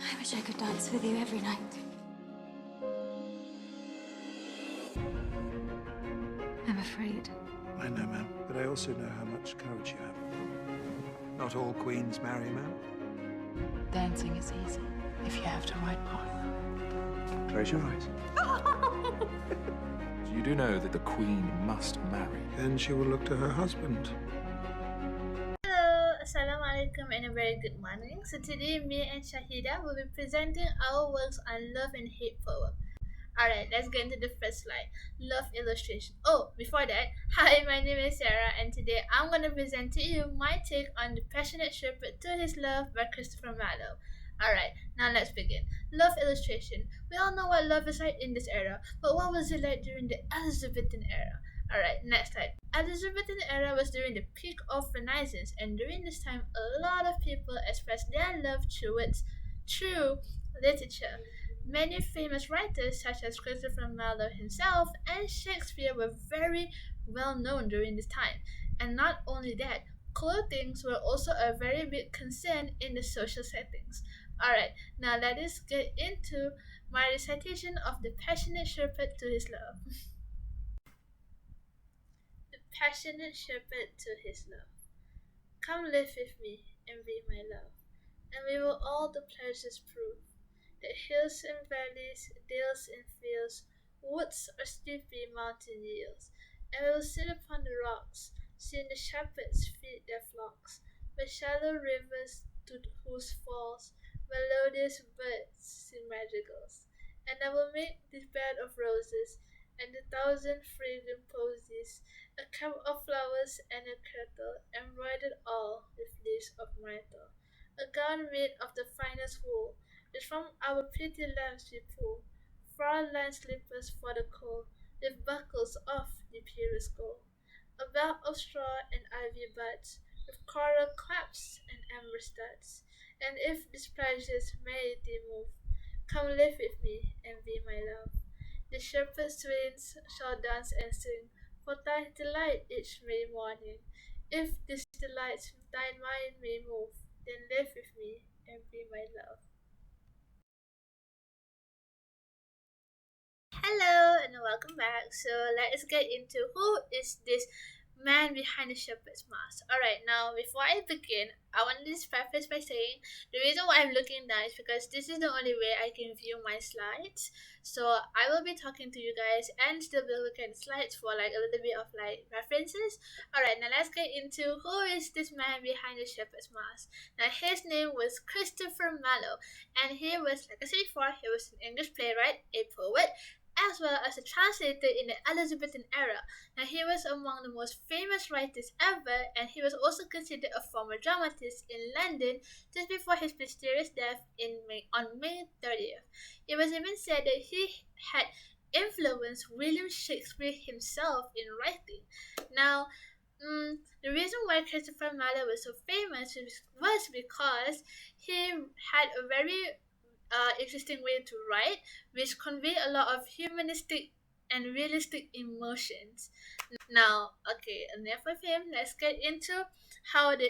I wish I could dance with you every night. I'm afraid. I know, ma'am, but I also know how much courage you have. Not all queens marry, ma'am. Dancing is easy if you have the right partner. Close your eyes. You do know that the queen must marry. Then she will look to her husband. Hello, Assalamualaikum and a very good morning. So today me and Syahida will be presenting our works on love and hate poem. Alright, let's get into the first slide. Love illustration. Oh, before that, hi, my name is Sarah and today I'm going to present to you my take on The Passionate Shepherd to His Love by Christopher Marlowe. Alright, now let's begin. Love illustration. We all know what love is like in this era, but what was it like during the Elizabethan era? Alright, next slide. Elizabethan era was during the peak of Renaissance, and during this time, a lot of people expressed their love through literature. Many famous writers, such as Christopher Marlowe himself and Shakespeare, were very well known during this time. And not only that, clothing were also a very big concern in the social settings. Alright, now let us get into my recitation of The Passionate Shepherd to His Love. The passionate shepherd to his love. Come live with me and be my love, and we will all the pleasures prove, that hills and valleys, dales and fields, woods or steepy mountain yields, and we will sit upon the rocks, seeing the shepherds feed their flocks, by shallow rivers to whose falls melodious birds sing madrigals, and I will make this bed of roses, and the thousand fragrant posies, a cup of flowers and a kettle, embroidered all with leaves of myrtle, a gown made of the finest wool, which from our pretty lambs we pull, front-lined slippers for the cold, with buckles of the purest gold, a belt of straw and ivy buds, with coral clasps and amber studs, and if displeasures may thee move, come live with me and be my love. The shepherd's swains shall dance and sing for thy delight each May morning. If these delights thy mind may move, then live with me and be my love. Hello and welcome back. So let's get into who is this man behind the shepherd's mask. Alright, now before I begin, I want to just preface by saying the reason why I'm looking down is because this is the only way I can view my slides. So I will be talking to you guys and still be looking at the slides for like a little bit of like references. Alright, now let's get into who is this man behind the shepherd's mask. Now his name was Christopher Marlowe, and he was, like I said before, he was an English playwright, a poet, as well as a translator in the Elizabethan era. Now, he was among the most famous writers ever, and he was also considered a former dramatist in London just before his mysterious death on May 30th. It was even said that he had influenced William Shakespeare himself in writing. Now, the reason why Christopher Marlowe was so famous was because he had a very interesting way to write, which convey a lot of humanistic and realistic emotions. Now, okay, enough of him. Let's get into how the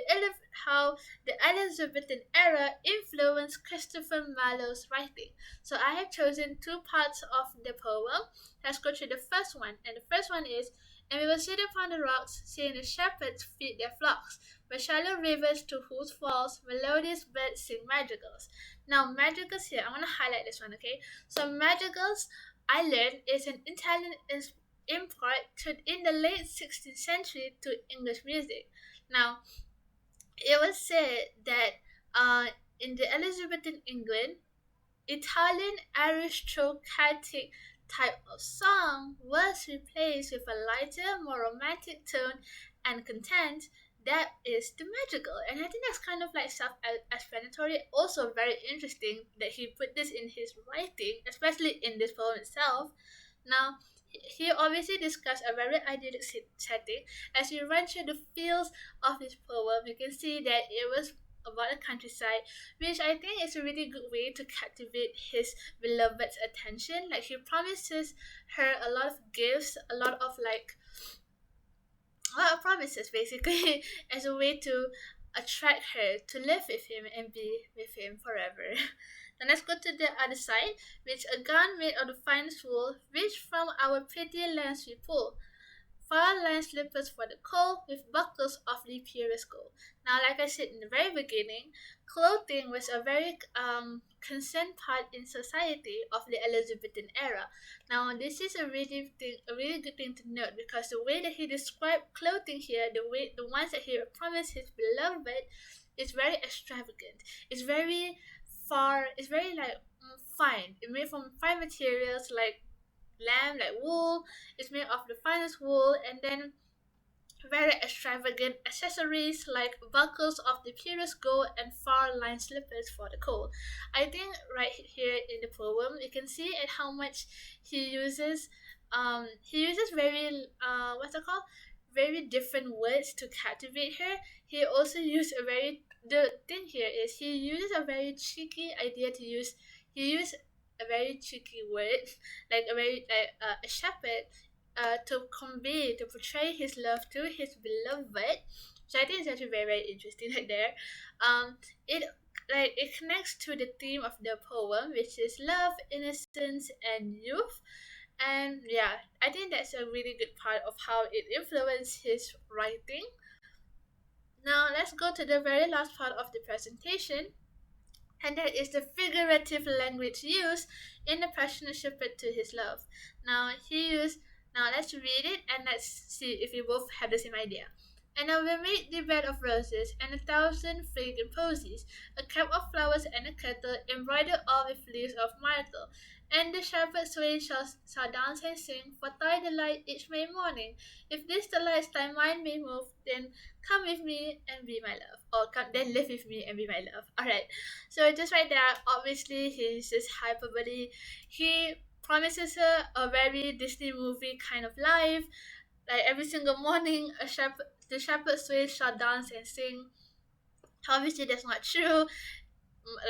Elizabethan era influenced Christopher Marlowe's writing. So I have chosen two parts of the poem. Let's go through the first one, and the first one is, and we will sit upon the rocks, seeing the shepherds feed their flocks, by shallow rivers to whose falls melodious birds sing madrigals. Now, madrigals here, I want to highlight this one, okay? So, madrigals, I learned, is an Italian import in the late 16th century to English music. Now, it was said that in the Elizabethan England, Italian aristocratic type of song was replaced with a lighter, more romantic tone and content that is the madrigal. And I think that's kind of like self-explanatory. Also very interesting that he put this in his writing, especially in this poem itself. Now, he obviously discussed a very idyllic setting. As you run through the fields of this poem, you can see that it was about the countryside, which I think is a really good way to captivate his beloved's attention. Like, he promises her a lot of gifts, a lot of promises basically, as a way to attract her to live with him and be with him forever. Then let's go to the other side, which a gun made of the finest wool, which from our pretty lands we pull. Far-lined slippers for the cold, with buckles of the purest gold. Now, like I said in the very beginning, clothing was a very concerned part in society of the Elizabethan era. Now, this is a really good thing to note because the way that he described clothing here, the ones that he promised his beloved, is very extravagant. It's very it's very like fine. It's made from fine materials like lamb, like wool. It's made of the finest wool, and then very extravagant accessories like buckles of the purest gold and far-lined slippers for the cold. I think right here in the poem, you can see at how much he uses very what's it called? Very different words to captivate her. He also used a very the thing here is he uses a very cheeky idea to use. He used a very cheeky word, like a very like a shepherd, to convey to portray his love to his beloved. So I think it's actually very very interesting right there. It it connects to the theme of the poem, which is love, innocence, and youth. And yeah, I think that's a really good part of how it influenced his writing. Now let's go to the very last part of the presentation, and that is the figurative language used in the passionate shepherd to his love. Now he used now let's read it and let's see if we both have the same idea. And I will make the bed of roses and 1,000 fragrant posies, a cap of flowers and a kettle embroidered all with leaves of myrtle. And the shepherd's swain shall dance and sing for thy delight each May morning. If this delights thy mind may move, then come with me and be my love. Or come, then live with me and be my love. Alright, so just right there, obviously he's just hyperbole. He promises her a very Disney movie kind of life. Like every single morning, the shepherd's swain shall dance and sing. Obviously, that's not true.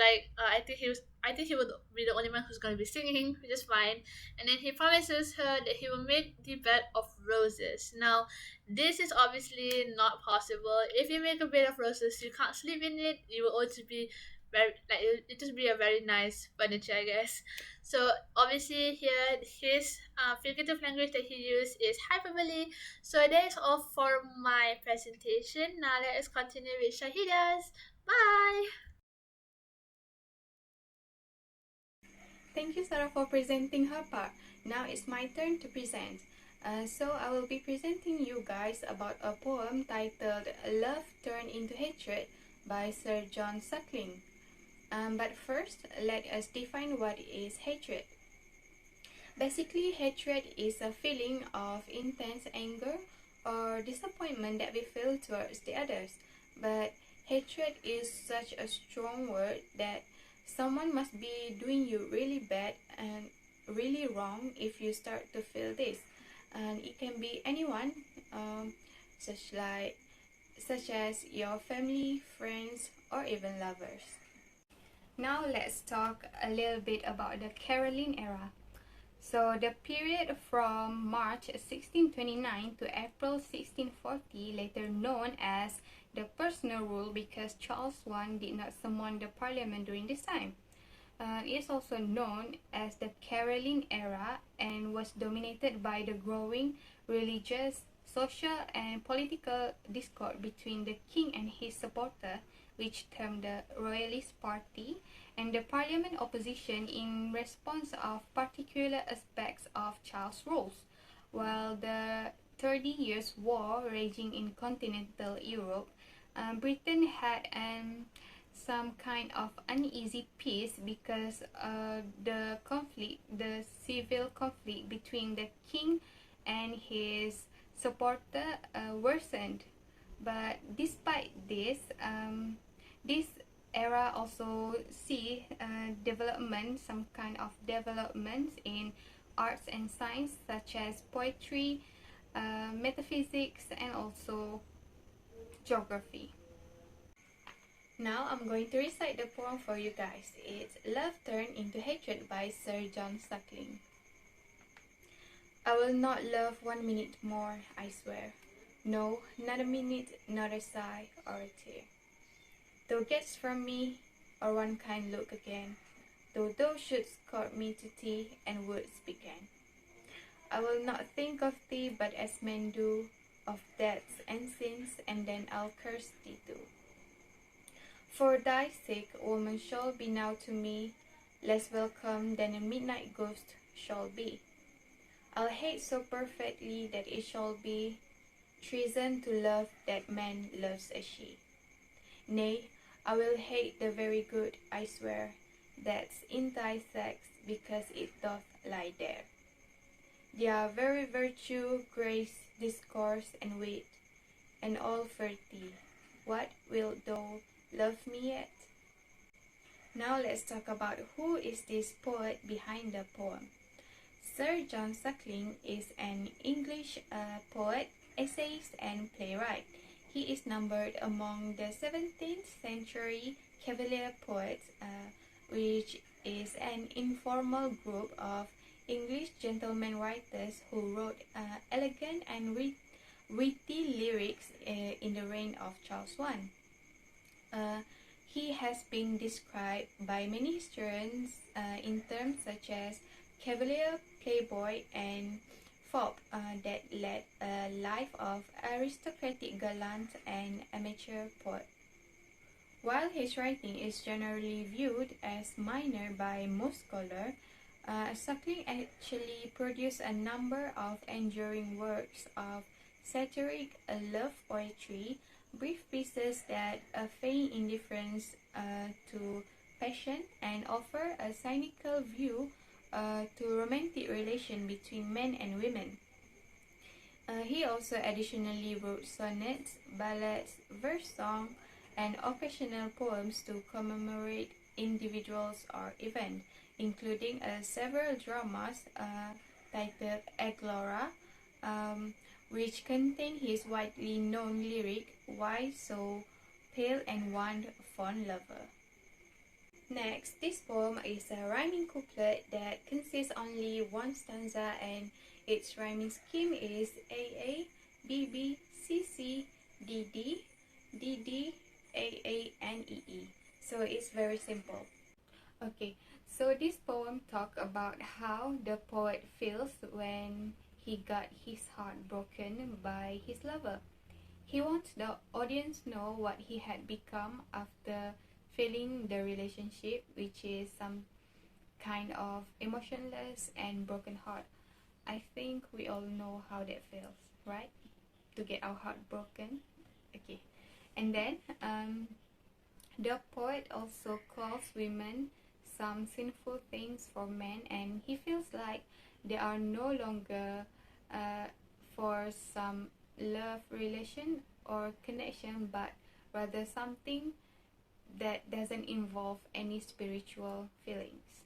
I think he would be the only one who's gonna be singing, which is fine. And then he promises her that he will make the bed of roses. Now, this is obviously not possible. If you make a bed of roses, you can't sleep in it. You will also be very like it just be a very nice furniture, I guess. So obviously here his figurative language that he used is hyperbole. So that is all for my presentation. Now let us continue with Shahida's. Bye. Thank you, Sarah, for presenting her part. Now it's my turn to present. So I will be presenting you guys about a poem titled Love Turned into Hatred by Sir John Suckling. But first, let us define what is hatred. Basically, hatred is a feeling of intense anger or disappointment that we feel towards the others. But hatred is such a strong word that someone must be doing you really bad and really wrong if you start to feel this. And it can be anyone, such as your family, friends, or even lovers. Now let's talk a little bit about the Caroline era. So the period from March 1629 to April 1640, later known as the personal rule because Charles I did not summon the parliament during this time. It is also known as the Caroline era and was dominated by the growing religious, social and political discord between the king and his supporter, which termed the Royalist Party, and the parliament opposition in response of particular aspects of Charles' rules, while the 30 Years' War raging in continental Europe, Britain had some kind of uneasy peace because the civil conflict between the king and his supporter worsened. But despite this, this era also see some kind of developments in arts and science such as poetry, metaphysics, and also geography. Now I'm going to recite the poem for you guys. It's Love Turned into Hatred by Sir John Suckling. I will not love 1 minute more, I swear. No, not a minute, not a sigh or a tear. Thou getst from me, or one kind look again, though thou shouldst court me to tea, and wouldst begin. I will not think of thee but as men do, of deaths and sins, and then I'll curse thee too. For thy sake, woman shall be now to me less welcome than a midnight ghost shall be. I'll hate so perfectly that it shall be treason to love that man loves a she. Nay, I will hate the very good, I swear, that's in thy sex, because it doth lie there. Their very virtue, grace, discourse, and wit, and all for thee. What, wilt thou love me yet? Now let's talk about who is this poet behind the poem. Sir John Suckling is an English poet, essayist, and playwright. He is numbered among the 17th century Cavalier poets, which is an informal group of English gentleman writers who wrote elegant and witty lyrics in the reign of Charles I. He has been described by many historians in terms such as cavalier, playboy, and fop that led a life of aristocratic gallant and amateur poet. While his writing is generally viewed as minor by most scholars, Suckling actually produced a number of enduring works of satiric love poetry, brief pieces that feign indifference to passion and offer a cynical view to romantic relation between men and women. He also additionally wrote sonnets, ballads, verse songs, and occasional poems to commemorate individuals or events, including several dramas titled Aglora, which contain his widely known lyric, "Why so pale and one fond lover?" Next, this poem is a rhyming couplet that consists only one stanza, and its rhyming scheme is AA, BB, CC, DD, DD, AA, and EE. So it's very simple. Okay, so this poem talks about how the poet feels when he got his heart broken by his lover. He wants the audience to know what he had become after feeling the relationship, which is some kind of emotionless and broken heart. I think we all know how that feels, right? To get our heart broken. Okay, and then the poet also calls women some sinful things for men, and he feels like they are no longer for some love relation or connection, but rather something that doesn't involve any spiritual feelings.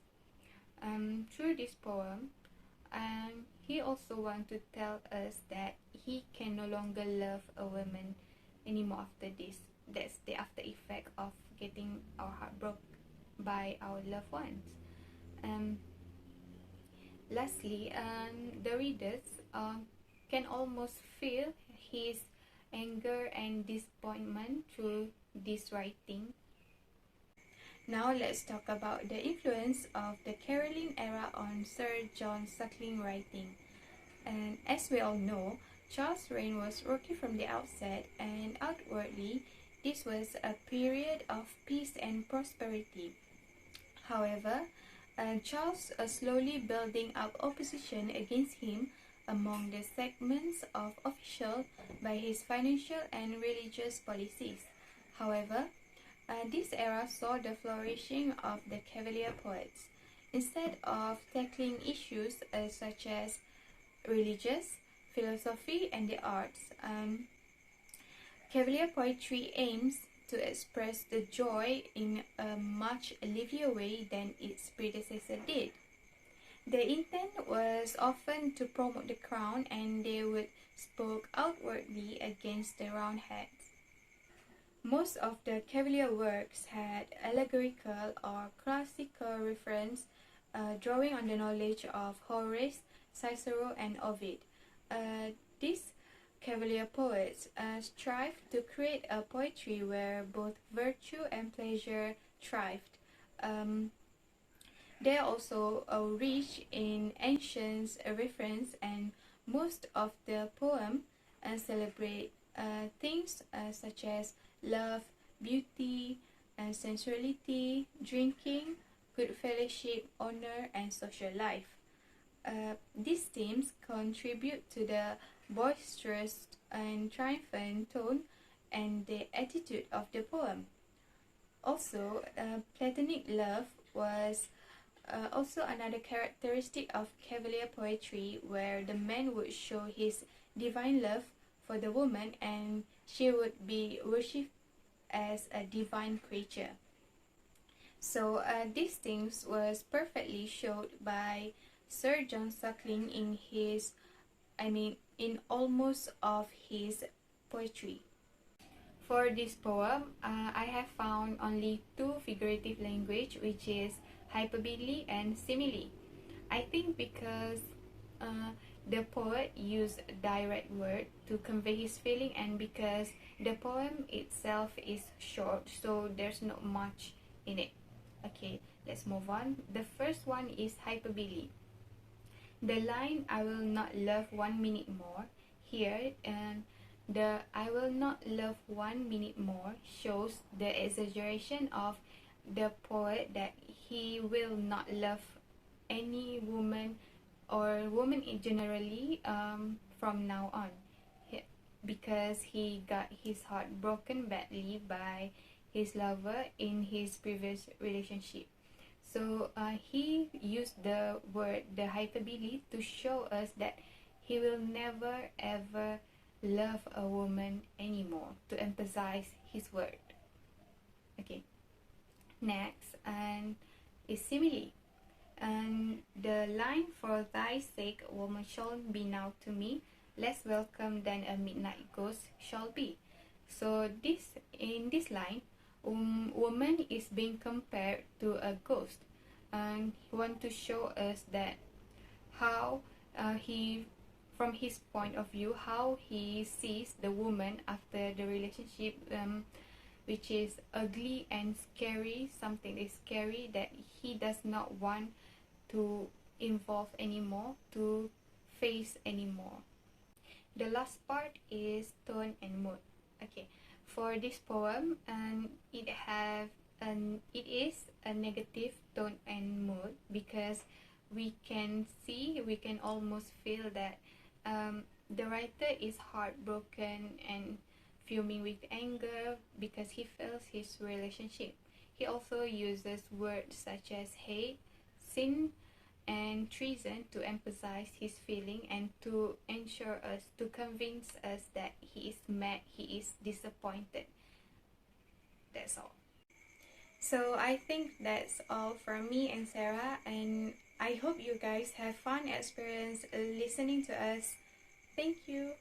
Through this poem, he also wants to tell us that he can no longer love a woman anymore after this. That's the after effect of getting our heart broken by our loved ones. Lastly, the readers can almost feel his anger and disappointment through this writing. Now let's talk about the influence of the Caroline era on Sir John Suckling writing. And as we all know, Charles' reign was rocky from the outset, and outwardly, this was a period of peace and prosperity. However, Charles slowly building up opposition against him among the segments of officials by his financial and religious policies. However, this era saw the flourishing of the Cavalier poets. Instead of tackling issues such as religious, philosophy, and the arts, Cavalier poetry aims to express the joy in a much livelier way than its predecessor did. The intent was often to promote the crown, and they would spoke outwardly against the Roundheads. Most of the Cavalier works had allegorical or classical reference, drawing on the knowledge of Horace, Cicero, and Ovid. These Cavalier poets strived to create a poetry where both virtue and pleasure thrived. They are also rich in ancient reference, and most of the poem celebrate things such as love, beauty, sensuality, drinking, good fellowship, honor, and social life. These themes contribute to the boisterous and triumphant tone and the attitude of the poem. Also, platonic love was also another characteristic of Cavalier poetry, where the man would show his divine love for the woman and she would be worshipped as a divine creature. So these things was perfectly showed by Sir John Suckling in in almost of his poetry. For this poem, I have found only two figurative language, which is hyperbole and simile. I think because the poet used direct word to convey his feeling, and because the poem itself is short, so there's not much in it. Okay, let's move on. The first one is hyperbole. The line "I will not love 1 minute more" here, and the "I will not love 1 minute more" shows the exaggeration of the poet, that he will not love any woman or woman generally from now on, because he got his heart broken badly by his lover in his previous relationship. So he used the word, the hyperbole, to show us that he will never ever love a woman anymore, to emphasize his word. Okay, next and is simile. And the line "For thy sake, woman shall be now to me, less welcome than a midnight ghost shall be." So in this line, woman is being compared to a ghost, and he want to show us that how he, from his point of view, how he sees the woman after the relationship, which is ugly and scary, something is scary that he does not want to involve anymore, to face anymore. The last part is tone and mood. Okay, for this poem, and it is a negative tone and mood, because we can almost feel that the writer is heartbroken and fuming with anger because he feels his relationship. He also uses words such as hate, sin, and treason to emphasize his feeling and to ensure us, to convince us that he is mad, he is disappointed. That's all. So I think that's all from me and Sarah, and I hope you guys have fun experience listening to us. Thank you.